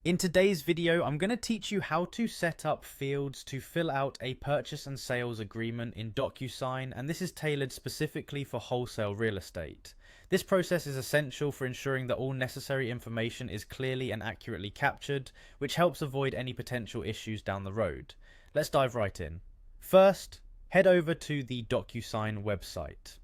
In today's video, I'm going to teach you how to set up fields to fill out a purchase and sales agreement in DocuSign, and this is tailored specifically for wholesale real estate. This process is essential for ensuring that all necessary information is clearly and accurately captured, which helps avoid any potential issues down the road. Let's dive right in. First, head over to the DocuSign website.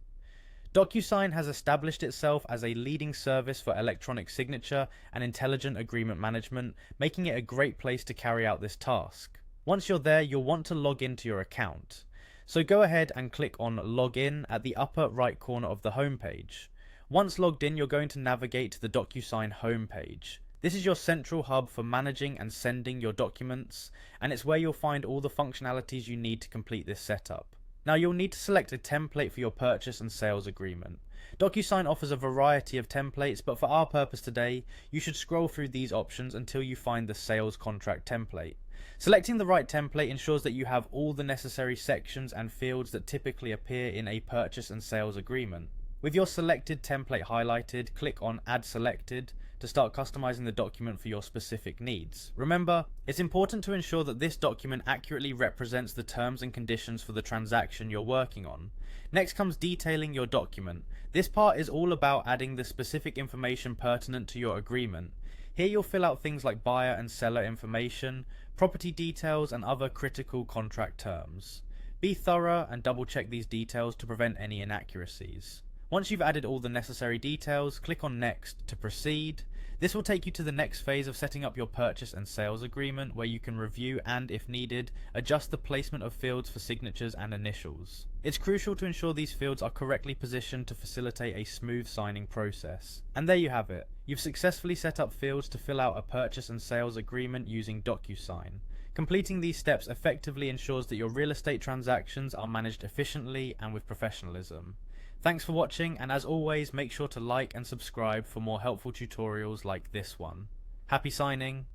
DocuSign has established itself as a leading service for electronic signature and intelligent agreement management, making it a great place to carry out this task. Once you're there, you'll want to log into your account. So go ahead and click on Login at the upper right corner of the homepage. Once logged in, you're going to navigate to the DocuSign homepage. This is your central hub for managing and sending your documents, and it's where you'll find all the functionalities you need to complete this setup. Now you'll need to select a template for your purchase and sales agreement. DocuSign offers a variety of templates, but for our purpose today, you should scroll through these options until you find the sales contract template. Selecting the right template ensures that you have all the necessary sections and fields that typically appear in a purchase and sales agreement. With your selected template highlighted, click on Add Selected to start customizing the document for your specific needs. Remember, it's important to ensure that this document accurately represents the terms and conditions for the transaction you're working on. Next comes detailing your document. This part is all about adding the specific information pertinent to your agreement. Here you'll fill out things like buyer and seller information, property details, and other critical contract terms. Be thorough and double check these details to prevent any inaccuracies. Once you've added all the necessary details, click on Next to proceed. This will take you to the next phase of setting up your purchase and sales agreement, where you can review and, if needed, adjust the placement of fields for signatures and initials. It's crucial to ensure these fields are correctly positioned to facilitate a smooth signing process. And there you have it. You've successfully set up fields to fill out a purchase and sales agreement using DocuSign. Completing these steps effectively ensures that your real estate transactions are managed efficiently and with professionalism. Thanks for watching, and as always, make sure to like and subscribe for more helpful tutorials like this one. Happy signing!